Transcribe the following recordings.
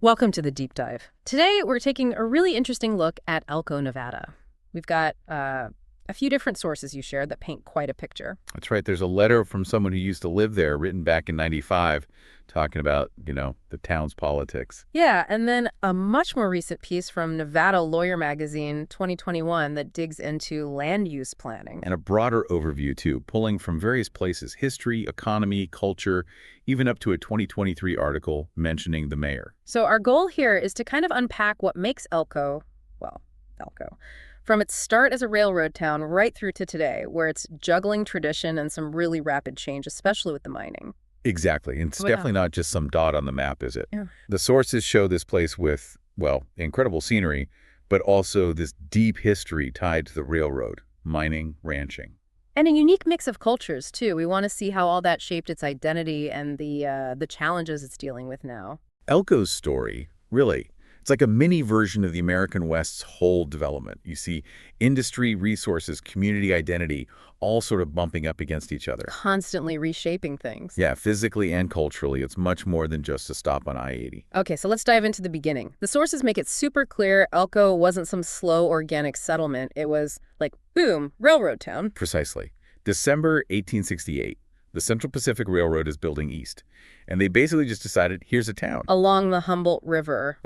Welcome to the deep dive. Today, we're taking a really interesting look at Elko, Nevada. We've got a few different sources you shared that paint quite a picture. That's right. There's a letter from someone who used to live there written back in 95 talking about, the town's politics. Yeah, and then a much more recent piece from Nevada Lawyer Magazine 2021 that digs into land use planning. And a broader overview, too, pulling from various places, history, economy, culture, even up to a 2023 article mentioning the mayor. So our goal here is to kind of unpack what makes Elko, well, Elko, from its start as a railroad town right through to today, where it's juggling tradition and some really rapid change, especially with the mining. Exactly. And it's Well, definitely not just some dot on the map, is it? yeah. The sources show this place with, well, incredible scenery, but also this deep history tied to the railroad, mining, ranching. And a unique mix of cultures, too. We want to see how all that shaped its identity and the challenges it's dealing with now. Elko's story, really, it's like a mini version of the American West's whole development. You see industry, resources, community identity, all sort of bumping up against each other. Constantly reshaping things. Yeah, physically and culturally, it's much more than just a stop on I-80. Okay, so let's dive into the beginning. The sources make it super clear Elko wasn't some slow organic settlement. It was like, boom, railroad town. Precisely. December 1868, the Central Pacific Railroad is building east, and they basically just decided, here's a town. Along the Humboldt River.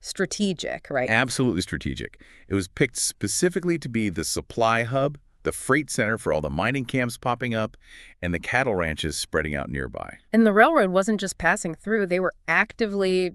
Strategic, right? Absolutely strategic. It was picked specifically to be the supply hub, the freight center for all the mining camps popping up, and the cattle ranches spreading out nearby. And the railroad wasn't just passing through. They were actively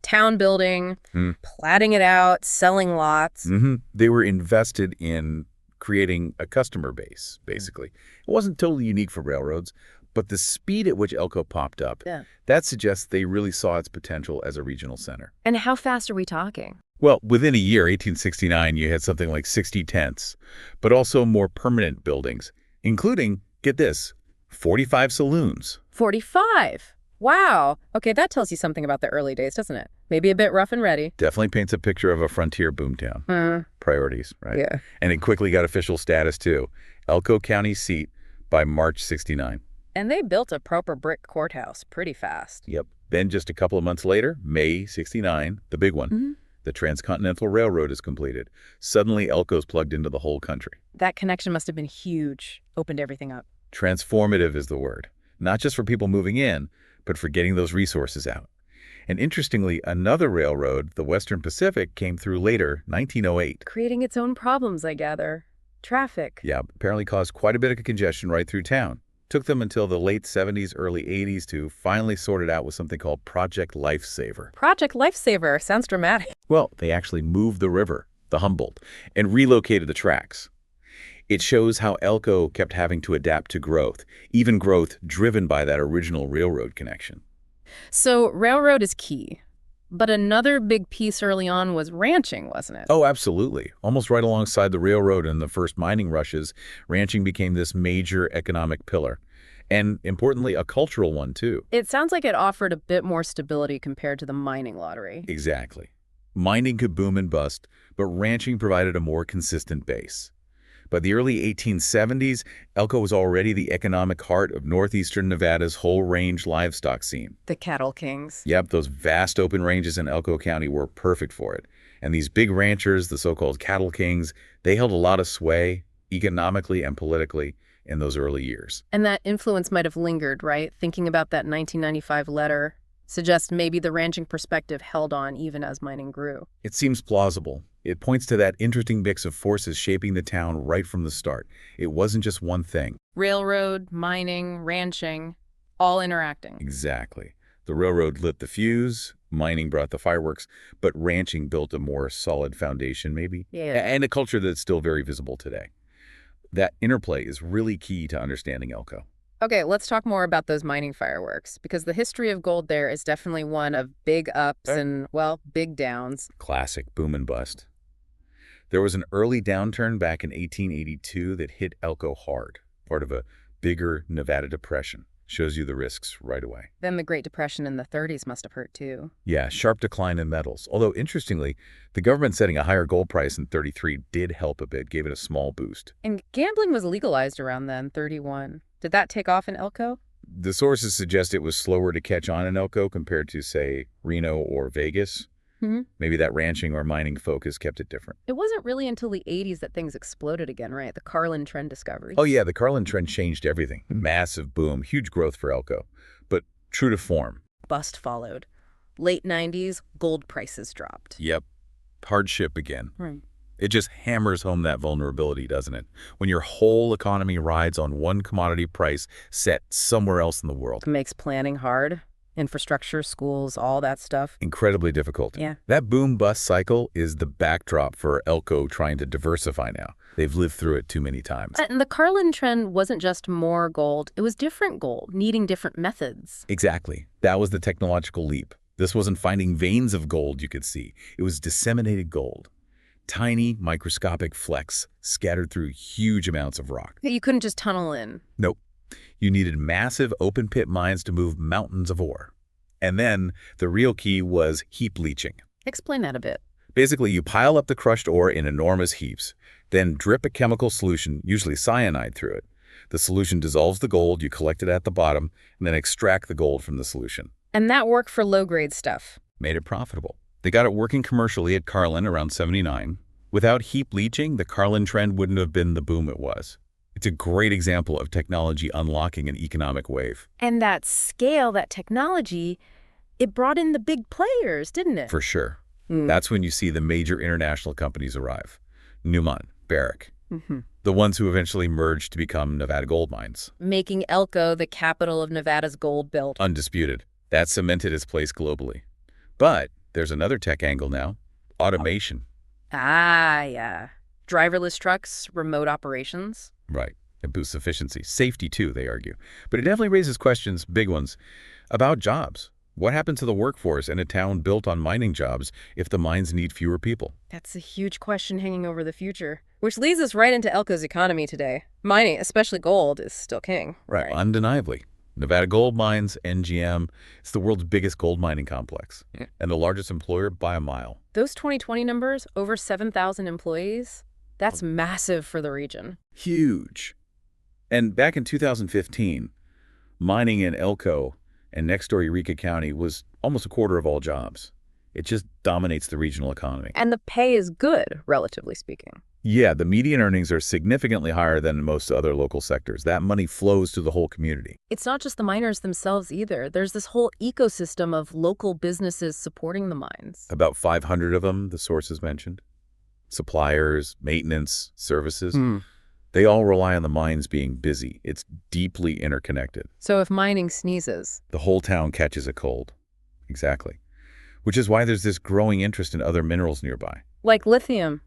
town building, platting it out, selling lots. They were invested in creating a customer base, basically. It wasn't totally unique for railroads, but the speed at which Elko popped up, that suggests they really saw its potential as a regional center. And how fast are we talking? Well, within a year, 1869, you had something like 60 tents, but also more permanent buildings, including, get this, 45 saloons. 45. Wow. Okay, that tells you something about the early days, doesn't it? Maybe a bit rough and ready. Definitely paints a picture of a frontier boomtown. Priorities, right? Yeah. And it quickly got official status, too. Elko County seat by March 69. And they built a proper brick courthouse pretty fast. Yep. Then just a couple of months later, May 69, the big one, the Transcontinental Railroad is completed. Suddenly, Elko's plugged into the whole country. That connection must have been huge. Opened everything up. Transformative is the word. Not just for people moving in, but for getting those resources out. And interestingly, another railroad, the Western Pacific, came through later, 1908. Creating its own problems, I gather. Traffic. Yeah, apparently caused quite a bit of congestion right through town. Took them until the late 70s, early 80s to finally sort it out with something called Project Lifesaver. Project Lifesaver. Sounds dramatic. Well, they actually moved the river, the Humboldt, and relocated the tracks. It shows how Elko kept having to adapt to growth, even growth driven by that original railroad connection. So railroad is key. But another big piece early on was ranching, wasn't it? Oh, absolutely. Almost right alongside the railroad and the first mining rushes, ranching became this major economic pillar. And importantly, a cultural one, too. It sounds like it offered a bit more stability compared to the mining lottery. Exactly. Mining could boom and bust, but ranching provided a more consistent base. By the early 1870s, Elko was already the economic heart of northeastern Nevada's whole-range livestock scene. The cattle kings. Yep, those vast open ranges in Elko County were perfect for it. And these big ranchers, the so-called cattle kings, they held a lot of sway, economically and politically, in those early years. And that influence might have lingered, right? Thinking about that 1995 letter suggests maybe the ranching perspective held on even as mining grew. It seems plausible. It points to that interesting mix of forces shaping the town right from the start. It wasn't just one thing. Railroad, mining, ranching, all interacting. Exactly. The railroad lit the fuse, mining brought the fireworks, but ranching built a more solid foundation, maybe. Yeah. And a culture that's still very visible today. That interplay is really key to understanding Elko. Okay, let's talk more about those mining fireworks, because the history of gold there is definitely one of big ups and, well, big downs. Classic boom and bust. There was an early downturn back in 1882 that hit Elko hard, part of a bigger Nevada depression. Shows you the risks right away. Then the Great Depression in the 30s must have hurt too. Yeah, sharp decline in metals. Although, interestingly, the government setting a higher gold price in 33 did help a bit, gave it a small boost. And gambling was legalized around then, 31. Did that take off in Elko? The sources suggest it was slower to catch on in Elko compared to, say, Reno or Vegas. Hmm. Maybe that ranching or mining focus kept it different. It wasn't really until the 80s that things exploded again, right? The Carlin Trend discovery. Oh yeah, the Carlin Trend changed everything. Massive boom, huge growth for Elko. But true to form. Bust followed. Late 90s, gold prices dropped. Yep. Hardship again. Right. It just hammers home that vulnerability, doesn't it? When your whole economy rides on one commodity price set somewhere else in the world. It makes planning hard. Infrastructure, schools, all that stuff. Incredibly difficult. Yeah. That boom-bust cycle is the backdrop for Elko trying to diversify now. They've lived through it too many times. And the Carlin Trend wasn't just more gold. It was different gold, needing different methods. Exactly. That was the technological leap. This wasn't finding veins of gold you could see. It was disseminated gold. Tiny, microscopic flecks scattered through huge amounts of rock. You couldn't just tunnel in. Nope. You needed massive open-pit mines to move mountains of ore. And then the real key was heap leaching. Explain that a bit. Basically, you pile up the crushed ore in enormous heaps, then drip a chemical solution, usually cyanide, through it. The solution dissolves the gold you collected at the bottom, and then extract the gold from the solution. And that worked for low-grade stuff. Made it profitable. They got it working commercially at Carlin around '79. Without heap leaching, the Carlin Trend wouldn't have been the boom it was. It's a great example of technology unlocking an economic wave. And that scale, that technology, it brought in the big players, didn't it? For sure. That's when you see the major international companies arrive. Newmont, Barrick, the ones who eventually merged to become Nevada Gold Mines. Making Elko the capital of Nevada's gold belt. Undisputed. That cemented its place globally. But there's another tech angle now. Automation. Ah, yeah. Driverless trucks, remote operations. Right. It boosts efficiency. Safety, too, they argue. But it definitely raises questions, big ones, about jobs. What happens to the workforce in a town built on mining jobs if the mines need fewer people? That's a huge question hanging over the future. Which leads us right into Elko's economy today. Mining, especially gold, is still king. Right. Undeniably. Nevada Gold Mines, NGM, it's the world's biggest gold mining complex and the largest employer by a mile. Those 2020 numbers, over 7,000 employees, that's massive for the region. Huge. And back in 2015, mining in Elko and next door Eureka County was almost a quarter of all jobs. It just dominates the regional economy. And the pay is good, relatively speaking. Yeah, the median earnings are significantly higher than in most other local sectors. That money flows to the whole community. It's not just the miners themselves either. There's this whole ecosystem of local businesses supporting the mines. About 500 of them, the sources mentioned. Suppliers, maintenance, services. They all rely on the mines being busy. It's deeply interconnected. So if mining sneezes, the whole town catches a cold. Exactly. Which is why there's this growing interest in other minerals nearby. like lithium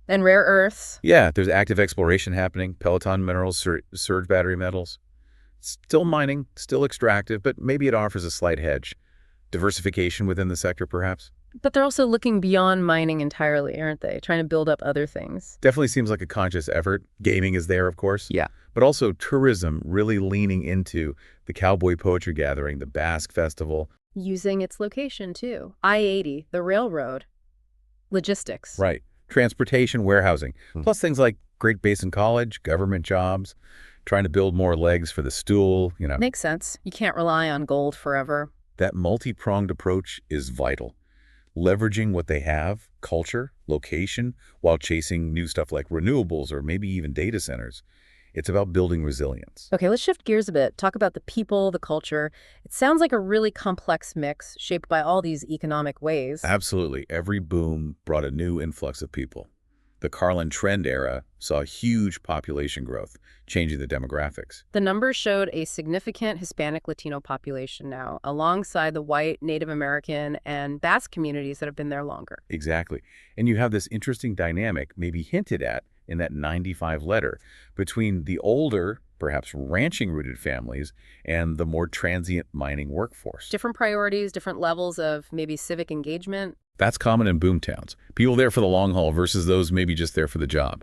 and rare earths. Yeah, there's active exploration happening. Peloton minerals, surge battery metals. Still mining, still extractive, but maybe it offers a slight hedge. Diversification within the sector, perhaps? But they're also looking beyond mining entirely, aren't they? Trying to build up other things. Definitely seems like a conscious effort. Gaming is there, of course. Yeah. But also tourism really leaning into the cowboy poetry gathering, the Basque festival. Using its location, too. I-80, the railroad. Logistics. Right. Transportation, warehousing. Plus things like Great Basin College, government jobs, trying to build more legs for the stool, you know. Makes sense. You can't rely on gold forever. That multi-pronged approach is vital. Leveraging what they have, culture, location, while chasing new stuff like renewables or maybe even data centers. It's about building resilience. Okay, let's shift gears a bit. Talk about the people, the culture. It sounds like a really complex mix shaped by all these economic ways. Absolutely. Every boom brought a new influx of people. The Carlin Trend era saw huge population growth, changing the demographics. The numbers showed a significant Hispanic Latino population now, alongside the white, Native American, and Basque communities that have been there longer. Exactly. And you have this interesting dynamic, maybe hinted at in that 95 letter, between the older, perhaps ranching-rooted families and the more transient mining workforce. Different priorities, different levels of maybe civic engagement. That's common in boom towns. People there for the long haul versus those maybe just there for the job.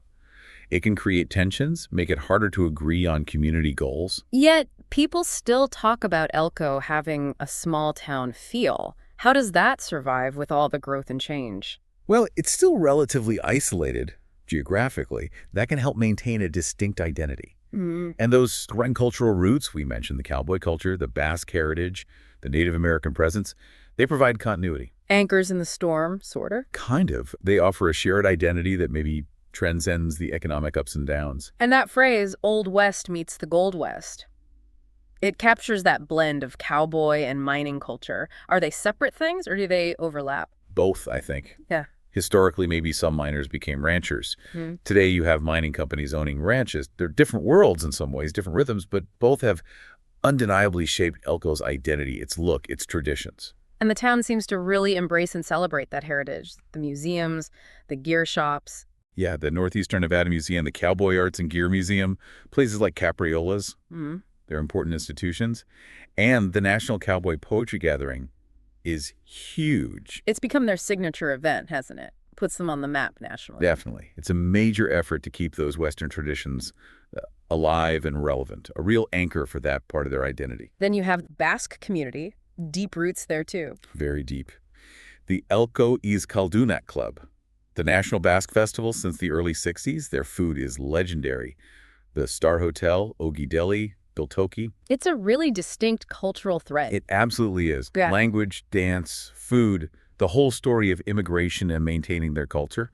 It can create tensions, make it harder to agree on community goals. Yet, people still talk about Elko having a small town feel. How does that survive with all the growth and change? Well, it's still relatively isolated geographically. That can help maintain a distinct identity. Mm. And those strong cultural roots, we mentioned the cowboy culture, the Basque heritage, the Native American presence, they provide continuity. Anchors in the storm, sort of. Kind of. They offer a shared identity that maybe transcends the economic ups and downs. And that phrase, Old West meets the Gold West, it captures that blend of cowboy and mining culture. Are they separate things or do they overlap? Both, I think. Yeah. Historically, maybe some miners became ranchers. Mm. Today, you have mining companies owning ranches. They're different worlds in some ways, different rhythms, but both have undeniably shaped Elko's identity, its look, its traditions. And the town seems to really embrace and celebrate that heritage. The museums, the gear shops. Yeah, the Northeastern Nevada Museum, the Cowboy Arts and Gear Museum, places like Capriola's, Mm. they're important institutions, and the National Cowboy Poetry Gathering is huge. It's become their signature event, hasn't it? Puts them on the map nationally. Definitely. It's a major effort to keep those Western traditions alive and relevant, a real anchor for that part of their identity. Then you have the Basque community, deep roots there too. Very deep. The Elko Izkaldunak Club, the National Basque Festival since the early 60s, their food is legendary. The Star Hotel, Ogi Deli, Biltoki. It's a really distinct cultural thread. It absolutely is. Yeah. Language, dance, food, the whole story of immigration and maintaining their culture.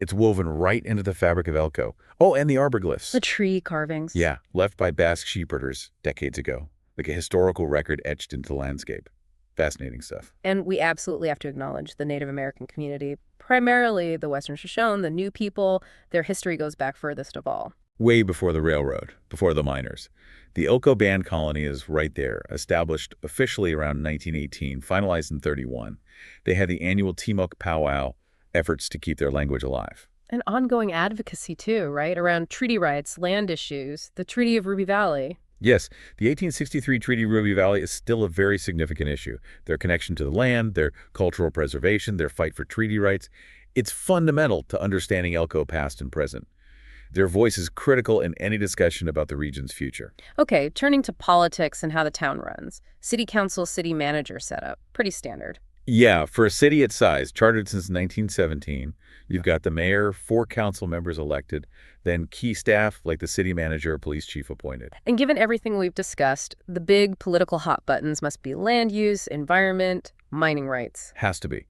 It's woven right into the fabric of Elko. Oh, and the arborglyphs. The tree carvings. Yeah, left by Basque sheepherders decades ago. Like a historical record etched into the landscape. Fascinating stuff. And we absolutely have to acknowledge the Native American community, primarily the Western Shoshone, the new people. Their history goes back furthest of all. Way before the railroad, before the miners. The Elko Band Colony is right there, established officially around 1918, finalized in 31. They had the annual Timok powwow, efforts to keep their language alive. And ongoing advocacy too, right? Around treaty rights, land issues, the Treaty of Ruby Valley. Yes, the 1863 Treaty of Ruby Valley is still a very significant issue. Their connection to the land, their cultural preservation, their fight for treaty rights. It's fundamental to understanding Elko past and present. Their voice is critical in any discussion about the region's future. Okay, turning to politics and how the town runs. City council, city manager setup. Pretty standard. Yeah, for a city its size, chartered since 1917, you've got the mayor, 4 council members elected, then key staff like the city manager or police chief appointed. And given everything we've discussed, the big political hot buttons must be land use, environment, mining rights. Has to be,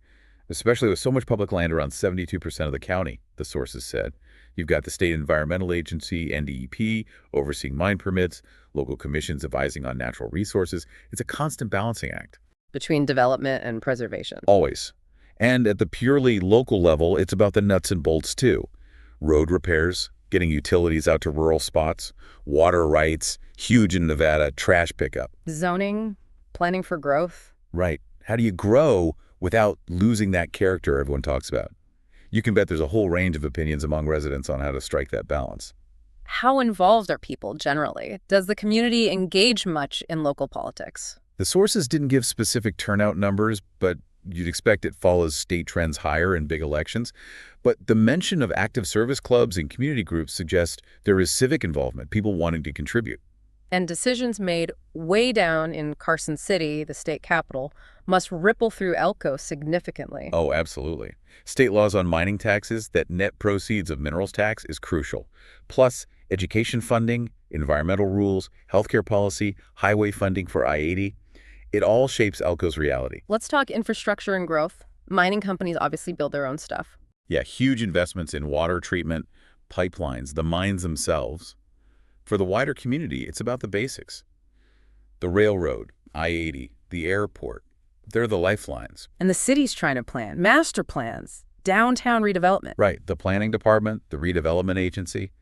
especially with so much public land around 72% of the county, the sources said. You've got the State Environmental Agency, NDEP, overseeing mine permits, local commissions advising on natural resources. It's a constant balancing act. Between development and preservation. Always. And at the purely local level, it's about the nuts and bolts too. Road repairs, getting utilities out to rural spots, water rights, huge in Nevada, trash pickup. Zoning, planning for growth. Right. How do you grow without losing that character everyone talks about? You can bet there's a whole range of opinions among residents on how to strike that balance. How involved are people generally? Does the community engage much in local politics? The sources didn't give specific turnout numbers, but you'd expect it follows state trends higher in big elections. But the mention of active service clubs and community groups suggests there is civic involvement, people wanting to contribute. And decisions made way down in Carson City, the state capital, must ripple through Elko significantly. Oh, absolutely. State laws on mining taxes, that net proceeds of minerals tax is crucial. Plus, education funding, environmental rules, healthcare policy, highway funding for I-80. It all shapes Elko's reality. Let's talk infrastructure and growth. Mining companies obviously build their own stuff. Yeah, huge investments in water treatment, pipelines, the mines themselves. For the wider community, it's about the basics. The railroad, I-80, the airport, they're the lifelines. And the city's trying to plan master plans, downtown redevelopment. Right, the planning department, the redevelopment agency,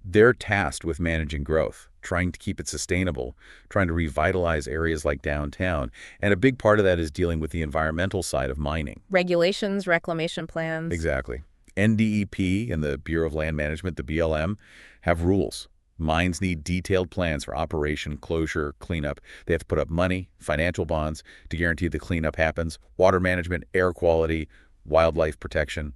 they're tasked with managing growth, trying to keep it sustainable, trying to revitalize areas like downtown. And a big part of that is dealing with the environmental side of mining. Regulations, reclamation plans. Exactly. NDEP and the Bureau of Land Management, the BLM, have rules. Mines need detailed plans for operation, closure, cleanup. They have to put up money, financial bonds to guarantee the cleanup happens, water management, air quality, wildlife protection.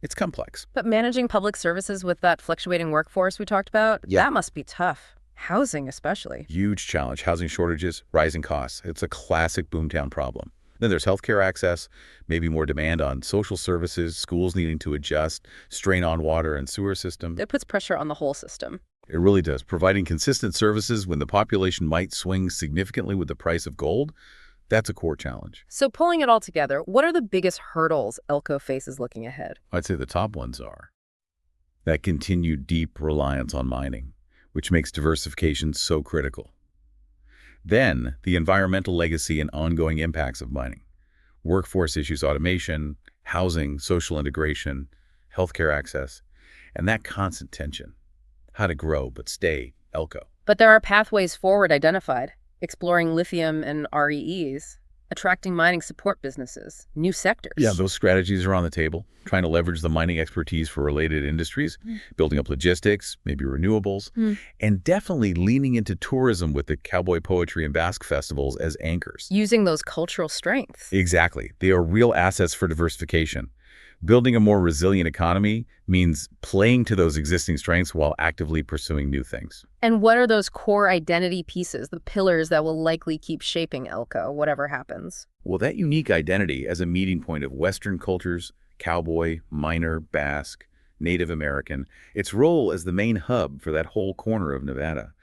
It's complex. But managing public services with that fluctuating workforce we talked about, that must be tough. Housing especially. Huge challenge. Housing shortages, rising costs. It's a classic boomtown problem. Then there's healthcare access, maybe more demand on social services, schools needing to adjust, strain on water and sewer systems. It puts pressure on the whole system. It really does. Providing consistent services when the population might swing significantly with the price of gold, that's a core challenge. So pulling it all together, what are the biggest hurdles Elko faces looking ahead? I'd say the top ones are that continued deep reliance on mining, which makes diversification so critical. Then, the environmental legacy and ongoing impacts of mining. Workforce issues, automation, housing, social integration, healthcare access, and that constant tension. How to grow but stay Elko. But there are pathways forward identified, exploring lithium and REEs, attracting mining support businesses, new sectors. Yeah, those strategies are on the table, trying to leverage the mining expertise for related industries, building up logistics, maybe renewables, and definitely leaning into tourism with the cowboy poetry and Basque festivals as anchors. Using those cultural strengths. Exactly. They are real assets for diversification. Building a more resilient economy means playing to those existing strengths while actively pursuing new things. And what are those core identity pieces, the pillars that will likely keep shaping Elko, whatever happens? Well, that unique identity as a meeting point of Western cultures, cowboy, miner, Basque, Native American, its role as the main hub for that whole corner of Nevada.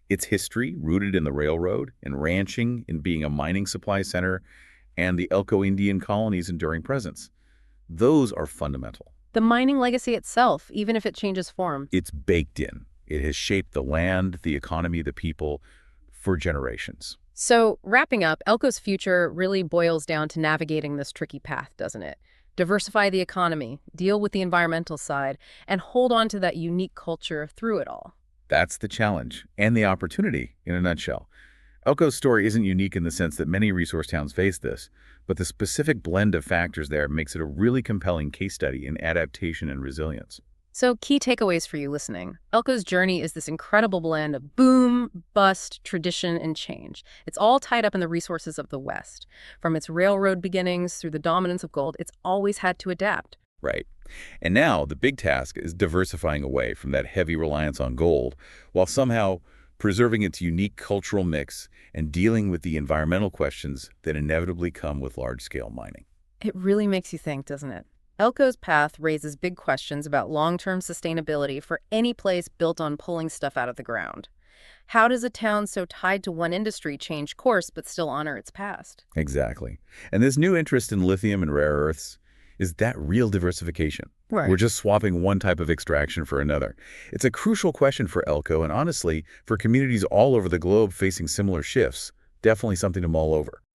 Its history, rooted in the railroad and ranching, in being a mining supply center, and the Elko Indian colony's enduring presence. Those are fundamental. The mining legacy itself, even if it changes form. It's baked in. It has shaped the land, the economy, the people for generations. So, wrapping up, Elko's future really boils down to navigating this tricky path, doesn't it? Diversify the economy, deal with the environmental side, and hold on to that unique culture through it all. That's the challenge and the opportunity in a nutshell. Elko's story isn't unique in the sense that many resource towns face this, but the specific blend of factors there makes it a really compelling case study in adaptation and resilience. So, key takeaways for you listening. Elko's journey is this incredible blend of boom, bust, tradition, and change. It's all tied up in the resources of the West. From its railroad beginnings through the dominance of gold, it's always had to adapt. Right. And now the big task is diversifying away from that heavy reliance on gold while somehow preserving its unique cultural mix and dealing with the environmental questions that inevitably come with large-scale mining. It really makes you think, doesn't it? Elko's path raises big questions about long-term sustainability for any place built on pulling stuff out of the ground. How does a town so tied to one industry change course but still honor its past? Exactly. And this new interest in lithium and rare earths is that real diversification. Right. We're just swapping one type of extraction for another. It's a crucial question for Elko and honestly, for communities all over the globe facing similar shifts, definitely something to mull over.